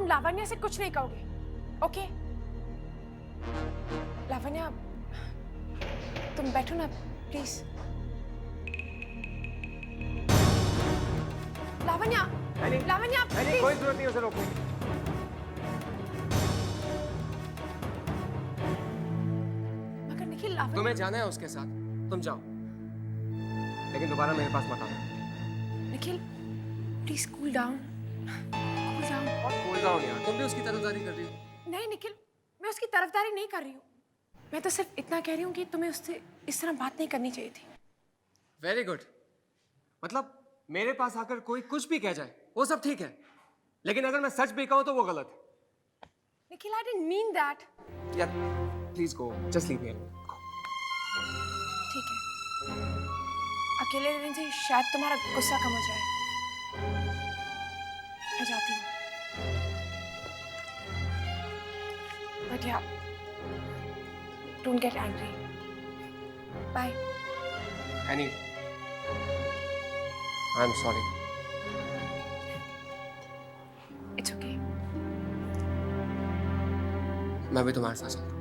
तुम लावण्या से कुछ नहीं कहोगे, ओके? लावण्या, तुम बैठो ना प्लीज। लावण्या, लावण्या प्लीज। कोई जरूरत नहीं उसे रोकने की। मगर निखिल, लावण्या तुम्हें जाना है उसके साथ, तुम जाओ, लेकिन दोबारा मेरे पास मत आना। Nikhil please cool down, cool down. और कूल डाउन यार, तुम भी उसकी तरफदारी कर रही हो। नहीं निखिल, मैं उसकी तरफदारी नहीं कर रही हूँ। मैं तो सिर्फ इतना कह रही हूँ कि तुम्हें उससे इस तरह बात नहीं करनी चाहिए थी। Very good. मतलब मेरे पास आकर कोई कुछ भी कह जाए वो सब ठीक है, लेकिन अगर मैं सच भी कहूँ तो वो गलत है। Nikhil, I didn't mean that. यार please go, just leave me. ठीक है, अकेले रहने से शायद तुम्हारा गुस्सा कम हो जाए। मैं जाती हूँ। But yeah, don't get angry. Bye. Annie, I'm sorry. It's okay. मैं भी तुम्हारे साथ चलता हूँ।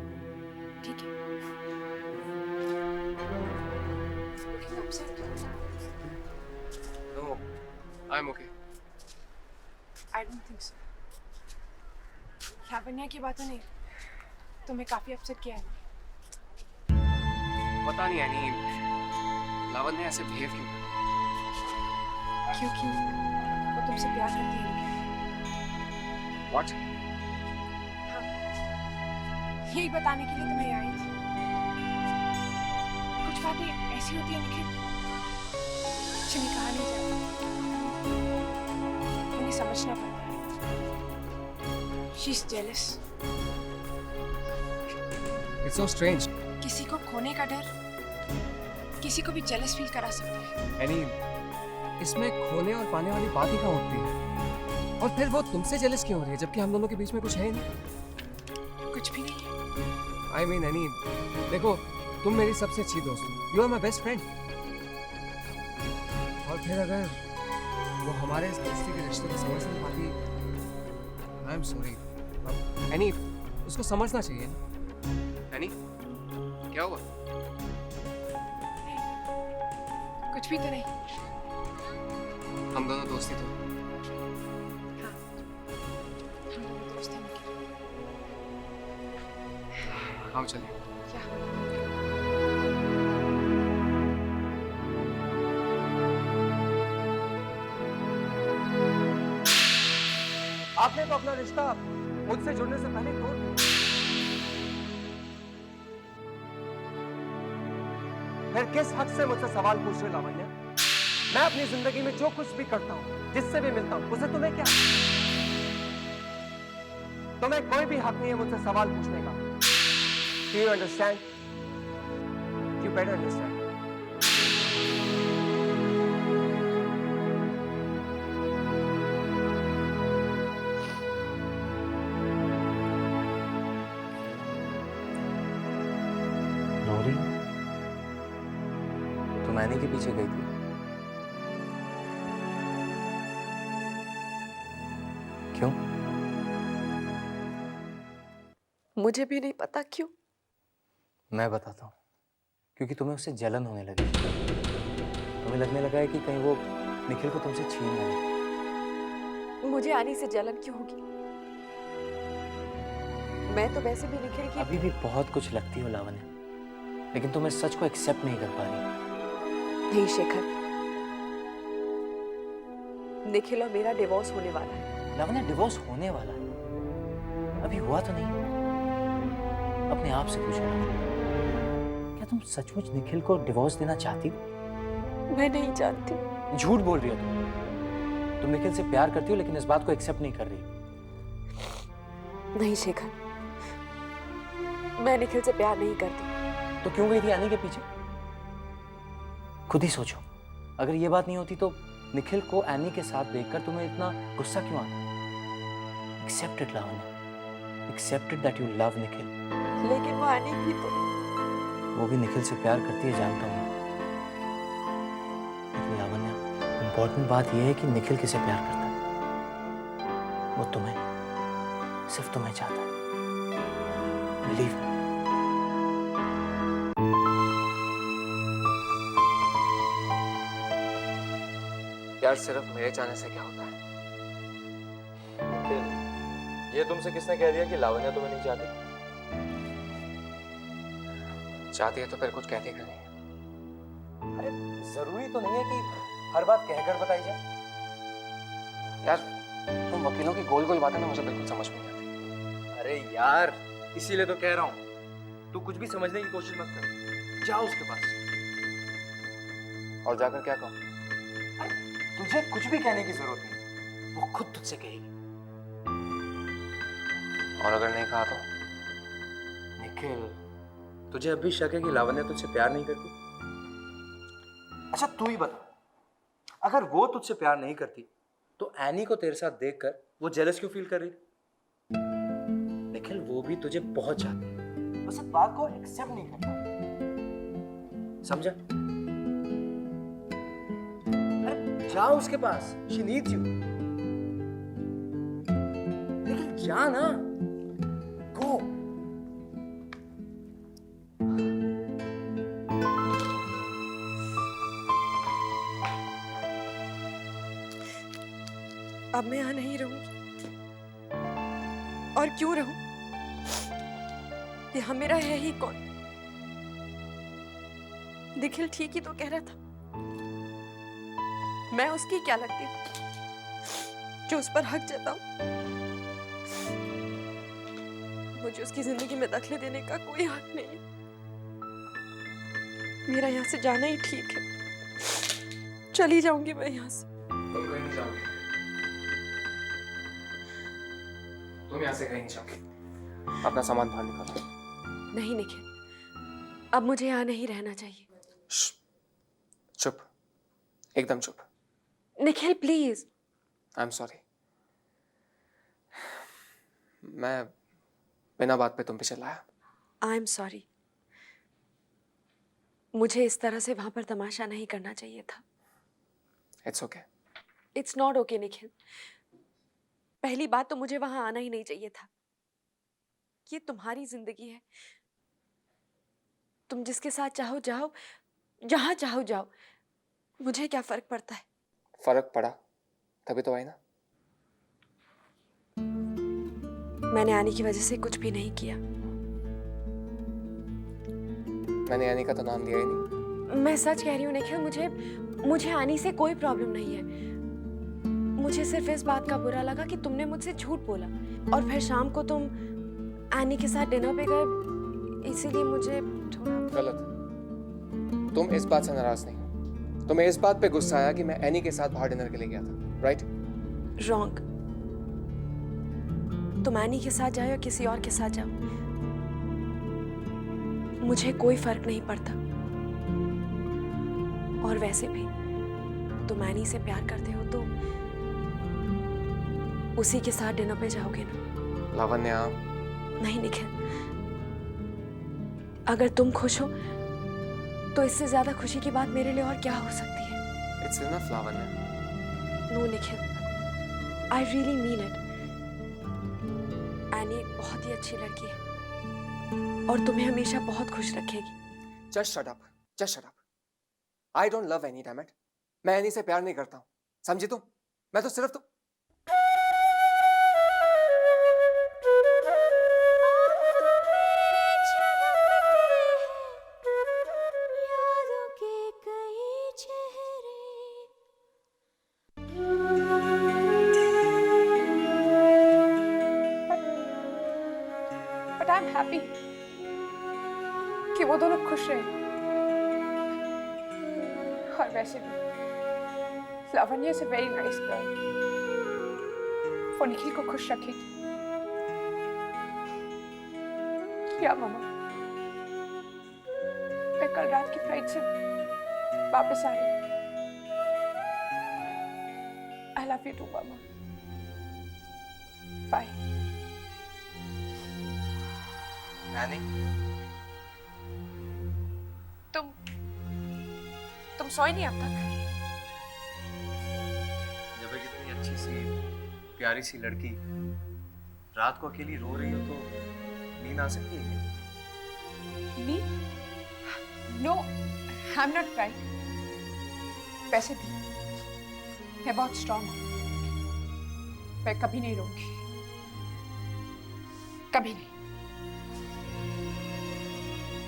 ठीक है। Looking upset. No, I'm okay. I don't think so. Lavanya की बातों ने तुम्हें काफी अपसेट किया है। पता नहीं एनी, लावण्या ऐसे बिहेव क्यों कर रही है? क्योंकि वो तुमसे प्यार करती है निखिल। What? हाँ, यही बताने के लिए तुम्हें आई थी। कुछ बातें ऐसी होती है निखिल, जिन्हें कहा नहीं जाता, उन्हें समझना पड़ता है। She's jealous. It's so strange. किसी को खोने का डर किसी को भी जेलस फील करा सकता है। एनी, इसमें खोने और पाने वाली बात ही कहाँ होती है? और फिर वो तुमसे जेलस क्यों हो रही है, जबकि हम दोनों के बीच में कुछ है ही नहीं? कुछ भी नहीं है। I mean, एनी, देखो, तुम मेरी सबसे अच्छी दोस्त हो। You are my best friend. और फिर अगर वो हमारे इस दोस्ती के रिश्ते को समझ नहीं पाती, I am sorry. एनी, उसको समझना चाहिए ना। एनी, क्या हुआ? कुछ भी तो नहीं। हम दोनों दोस्ती तो। हाँ, हम दोनों दोस्त हैं निखिल। आओ चलिए। आपने तो अपना रिश्ता मुझसे जुड़ने से पहले तोड़ दिया। फिर किस हक से मुझसे सवाल पूछ रहे हो लावण्या? मैं अपनी जिंदगी में जो कुछ भी करता हूं, जिससे भी मिलता हूं, उसे तुम्हें क्या? तुम्हें कोई भी हक नहीं है मुझसे सवाल पूछने का। Do you understand? You better understand. Rory, तुम मैंने के पीछे गई थी? क्यों? मुझे भी नहीं पता क्यों। मैं बताता हूँ। क्योंकि तुम्हें उससे जलन होने लगी। तुम्हें लगने लगा है कि कहीं वो निखिल को तुमसे छीन ना ले। मुझे आनी से जलन क्यों होगी? मैं तो वैसे भी निखिल की। अभी भी बहुत कुछ लगती हो लावण्या, लेकिन तुम इस सच को एक्सेप्ट नहीं कर पा रही। नहीं शेखर, निखिल और मेरा डिवोर्स होने वाला है। लावण्या, डिवोर्स होने वाला है? अभी हुआ तो नहीं? अपने आप से पूछो, क्या तुम सचमुच निखिल को डिवोर्स देना चाहती हो? मैं नहीं जानती। झूठ बोल रही हो तुम निखिल से प्यार करती हो, लेकिन इस बात को एक्सेप्ट नहीं कर रही। नहीं शेखर, मैं निखिल से प्यार नहीं करती। तो क्यों गई थी आने के पीछे? खुद ही सोचो, अगर ये बात नहीं होती तो निखिल को एनी के साथ देखकर तुम्हें इतना गुस्सा क्यों आता? Accept it, Lavanya. Accept it that you love Nikhil. लेकिन वो एनी भी तो। वो भी निखिल से प्यार करती है, जानता हूँ। लेकिन लावण्या, इम्पोर्टेंट बात यह है कि निखिल किसे प्यार करता है। वो तुम्हें। सिर्फ तुम्हें चाहता है। Believe me. यार सिर्फ मेरे चाहने से क्या होता है? ये तुमसे किसने कह दिया कि लावण्या तुम्हें नहीं चाहती? चाहती है तो फिर कुछ कहती क्यों नहीं? अरे जरूरी तो नहीं है कि हर बात कहकर बताई जाए। यार तुम वकीलों की गोल गोल बातें ना मुझे बिल्कुल समझ में नहीं आती। अरे यार, इसीलिए तो कह रहा हूँ, तू कुछ भी समझने की कोशिश मत कर। जाओ उसके पास। और जाकर क्या कहूँ? तुझे कुछ भी कहने की जरूरत नहीं, वो खुद तुझसे कहेगी। और अगर नहीं कहा तो? निखिल, तुझे अब भी शक है कि लावण्या तुझसे प्यार नहीं करती? अच्छा तू ही बता, अगर वो तुझसे प्यार नहीं करती तो एनी को तेरे साथ देखकर वो जेलस क्यों फील कर रही? निखिल, वो भी तुझे बहुत चाहती है, बस इस बात को एक्सेप्ट नहीं करता। समझा? अरे जाओ उसके पास, शी नीड्स यू। निखिल जा ना, गो। अब मैं यहाँ नहीं रहूंगी। और क्यों रहूं? यहाँ मेरा है ही कौन? निखिल ठीक ही तो कह रहा था। मैं उसकी क्या लगती हूँ जो उस पर हक जताऊं? मुझे उसकी जिंदगी में दखल देने का कोई हक नहीं है। मेरा यहाँ से जाना ही ठीक है। चली जाऊंगी मैं यहाँ से। तुम कहीं नहीं जाओगी। तुम यहाँ से कहीं नहीं जाओगी। अपना सामान बाहर निकालो। नहीं निखिल, अब मुझे यहाँ नहीं रहना चाहिए। चुप, एकदम चुप। Nikhil please. I am sorry. मैं बिना बात पे तुम पे चिल्लाया। I am sorry. मुझे इस तरह से वहां पर तमाशा नहीं करना चाहिए था। It's okay. It's not okay Nikhil. पहली बात तो मुझे वहां आना ही नहीं चाहिए था। ये तुम्हारी जिंदगी है। तुम जिसके साथ चाहो जाओ, जहां चाहो जाओ। मुझे क्या फर्क पड़ता है? फर्क पड़ा तभी तो आई ना। मैंने आने की वजह से कुछ भी नहीं किया। मैंने यानी का तो नाम दिया ही नहीं। मैं सच कह रही हूँ निखिल, मुझे आनी से कोई प्रॉब्लम नहीं है। मुझे सिर्फ इस बात का बुरा लगा कि तुमने मुझसे झूठ बोला और फिर शाम को तुम एनी के साथ डिनर पे गए, इसीलिए मुझे थोड़ा गलत। तुम इस बात से नाराज नहीं हो। तुम्हें इस बात पे गुस्सा आया कि मैं एनी के साथ बाहर डिनर के लिए गया था, राइट? रॉन्ग। तुम एनी के साथ जाओ या किसी और के साथ जाओ, मुझे कोई फर्क नहीं पड़ता। और वैसे भी तुम एनी से प्यार करते हो तो उसी के साथ डिनर पे जाओगे ना? लावण्या। नहीं निखिल, अगर तुम खुश हो तो इससे ज्यादा खुशी की बात मेरे लिए और क्या हो सकती है? It's enough Lavanya. No Nikhil, I really mean it. Annie एक बहुत ही अच्छी लड़की है और तुम्हें हमेशा बहुत खुश रखेगी। Just shut up, just shut up. I don't love any, damn it. मैं एनी से प्यार नहीं करता हूँ, समझी तुम? मैं तो सिर्फ बट आई एम हैप्पी कि वो दोनों खुश रहे। और वैसे भी Lavanya is a very nice girl. वो निखिल को खुश रखेगी। क्या मामा, मैं कल रात की फ्लाइट से वापस आ रही हूँ। I love you too mama. Bye. Annie, तुम सोए नहीं अब तक? जब एक इतनी अच्छी सी प्यारी सी लड़की रात को अकेली रो रही हो तो नींद आ सकती है क्या? Me? No, I'm not crying. पैसे दी। मैं बहुत स्ट्रांग हूँ। मैं कभी नहीं रोऊंगी। कभी नहीं।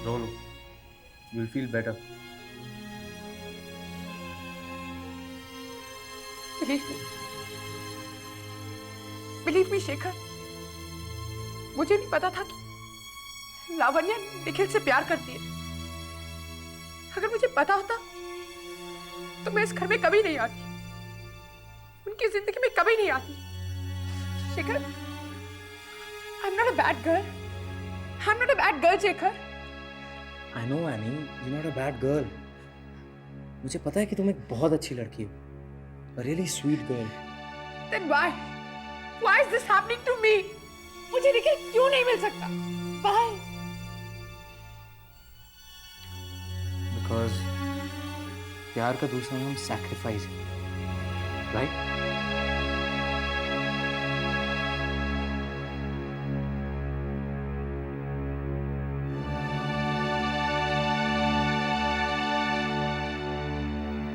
रो लो, you'll feel better. Believe me, Shekhar. मुझे नहीं पता था कि लावण्या निखिल से प्यार करती है। अगर मुझे पता होता तो मैं इस घर में कभी नहीं आती, उनकी जिंदगी में कभी नहीं आती। Shekhar, I'm not a bad girl. I'm not a bad girl, Shekhar. I know Annie, you're not a bad girl. मुझे पता है कि तुम एक बहुत अच्छी लड़की हो, a really sweet girl. Then why? Why is this happening to me? मुझे निखिल क्यों नहीं मिल सकता? Why? Because प्यार का दूसरा नाम sacrifice है, right?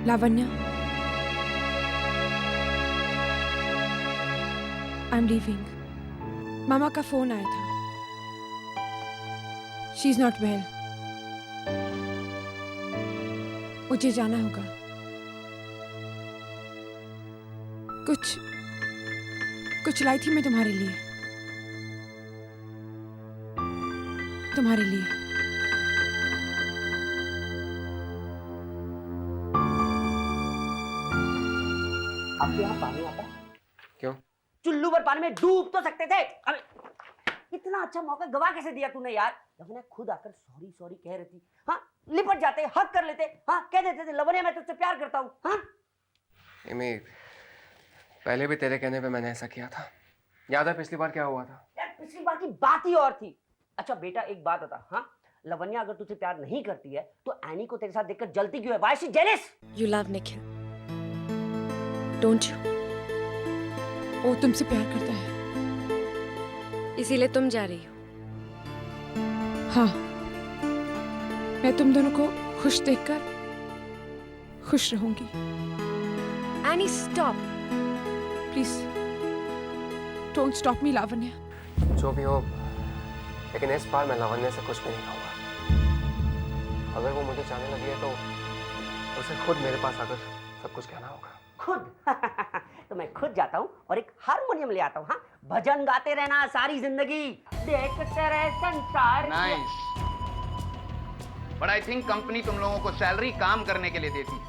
Lavanya, I'm leaving. मामा का फोन आया था। She's not well. मुझे जाना होगा। कुछ लाई थी मैं तुम्हारे लिए। तुम्हारे लिए। आपके यहाँ पानी आता है? क्यों? चुल्लू भर पानी में डूब तो सकते थे। अरे इतना अच्छा मौका गवा कैसे दिया तूने यार? लवन्या खुद आकर सॉरी सॉरी कह रही थी। हाँ, लिपट जाते, हक कर लेते, हाँ कह देते थे लवन्या मैं तुझसे प्यार करता हूँ। हाँ एमी, पहले भी तेरे कहने पे मैंने ऐसा किया था। याद है पिछली बार क्या हुआ था? यार पिछली बार की बात ही और थी। अच्छा बेटा एक बात बता, हाँ लवन्या अगर तुझसे प्यार नहीं करती है तो एनी को तेरे साथ देखकर जलती क्यों है? Why is she jealous? You love Nikhil, don't you? वो तुमसे प्यार करता है। इसीलिए तुम जा रही हो। हाँ, मैं तुम दोनों को खुश देखकर खुश रहूंगी। Any stop. Please don't stop me Lavanya. जो भी हो, लेकिन इस बार मैं लावण्या से कुछ भी नहीं कहूँगा। अगर वो मुझे चाहने लगी है तो उसे खुद मेरे पास आकर सब कुछ कहना होगा। खुद तो मैं खुद जाता हूँ और एक हारमोनियम ले आता हूँ। हाँ भजन गाते रहना सारी जिंदगी, देखते रहे संसार। Nice, but I think company तुम लोगों को सैलरी काम करने के लिए देती है।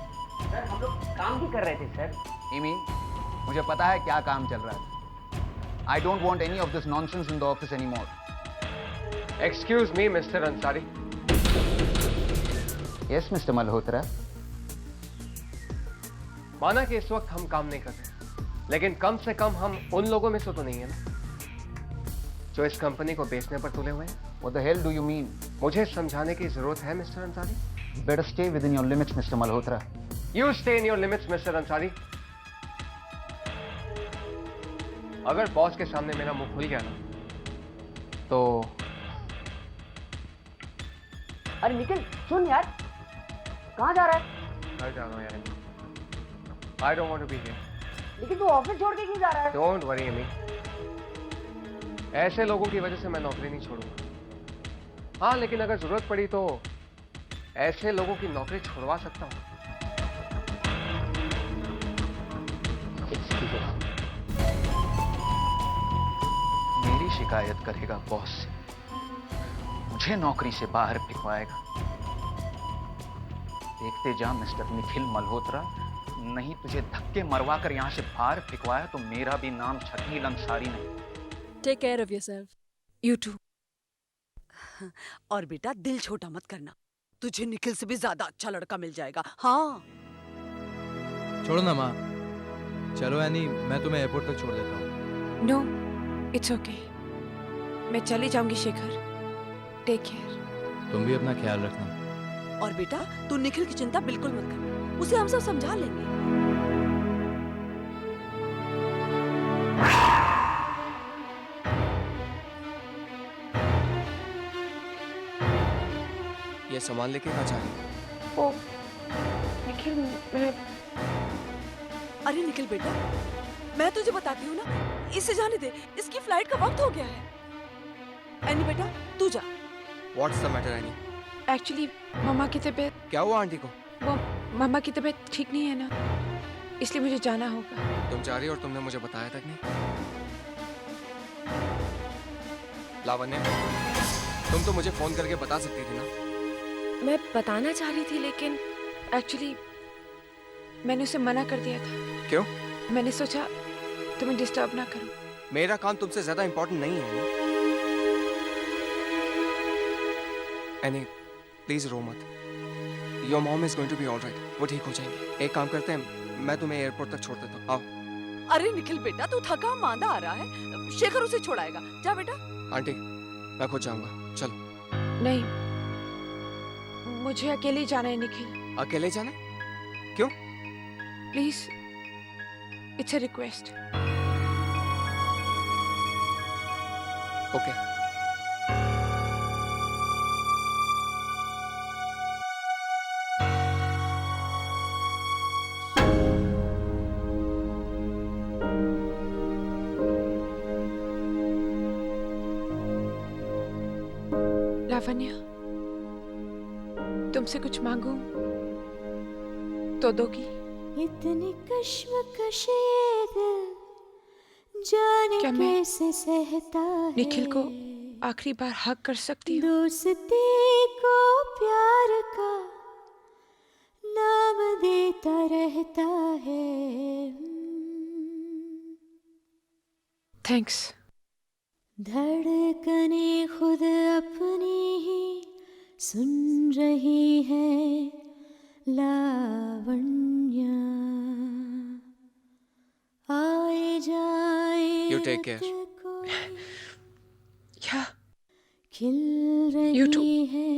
सर हम लोग काम भी कर रहे थे सर। You mean, मुझे पता है क्या काम चल रहा है। I don't want any of this nonsense in the office any more. Excuse me mister Ansari. Yes mister Malhotra. माना कि इस वक्त हम काम नहीं कर रहे, लेकिन कम से कम हम उन लोगों में से तो नहीं है ना जो इस कंपनी को बेचने पर तुले हुए हैं। What the hell do you mean? मुझे समझाने की जरूरत है mister Ansari? You better stay within your limits, Mr. Malhotra. You stay in your limits, mister Ansari. अगर बॉस के सामने मेरा मुंह खुल गया ना तो अरे निखिल सुन यार, कहाँ जा रहा है? घर जा रहा हूँ यार। I don't want to be here. लेकिन तू ऑफिस छोड़ के क्यों जा रहा है? Don't worry me. ऐसे लोगों की वजह से मैं नौकरी नहीं छोड़ूंगा। हाँ, लेकिन अगर जरूरत पड़ी तो ऐसे लोगों की नौकरी छुड़वा सकता हूँ। मेरी शिकायत करेगा बॉस से, मुझे नौकरी से बाहर फेंकवाएगा। देखते जा मिस्टर निखिल मल्होत्रा, नहीं तुझे धक्के मरवाकर यहाँ से बाहर फेंकवाया तो मेरा भी नाम शकील अंसारी नहीं। Take care of yourself. You too. और बेटा दिल छोटा मत करना, तुझे निखिल से भी ज्यादा अच्छा लड़का मिल जाएगा। हाँ छोड़ो ना माँ, चलो एनी, मैं तुम्हें एयरपोर्ट तक छोड़ देता हूँ। No, it's okay. मैं चली जाऊंगी शेखर। Take care. तुम भी अपना ख्याल रखना। और बेटा तू निखिल की चिंता बिल्कुल मत कर, उसे हम सब समझा लेंगे। ये सामान लेके कहाँ जा रही है? वो निखिल, मैं अरे निखिल बेटा, मैं तुझे बताती हूँ ना, इसे जाने दे, इसकी फ्लाइट का वक्त हो गया है। एनी बेटा तू जा। What's the matter, Annie? Actually मम्मा की तबीयत, क्या हुआ आंटी को? वो मम्मा की तबीयत ठीक नहीं है ना, इसलिए मुझे जाना होगा। तुम जा रही हो और तुमने मुझे बताया तक नहीं? लावण्य, तुम तो मुझे फोन करके बता सकती थी ना। मैं बताना चाह रही थी लेकिन एक्चुअली मैंने उसे मना कर दिया था। क्यों? मैंने सोचा तुम्हें डिस्टर्ब ना करूं। मेरा काम तुमसे ज्यादा इंपॉर्टेंट नहीं है एनी, प्लीज रो मत। Your mom is going to be alright, वो ठीक हो जाएंगे। एक काम करते हैं, मैं तुम्हें एयरपोर्ट तक छोड़ देता हूँ, आओ। अरे निखिल बेटा, तू थका मांदा आ रहा है, शेखर उसे छोड़ाएगा। जा बेटा। आंटी, मैं खुद जाऊंगा, चलो। नहीं, मुझे अकेले जाना है निखिल। अकेले जाना? क्यों? Please, it's a request. Okay. Lavanya, तुमसे कुछ मांगूं तो दोगी? इतनी कश्मकश ये दिल जाने क्या मैं कैसे सहता है। निखिल को आखिरी बार हक कर सकती हूँ? दोस्ती को प्यार का नाम देता रहता है। थैंक्स। धड़कने खुद अपनी ही सुन रही है लावण्य। आए जाए You take care. या खिल You too. रही है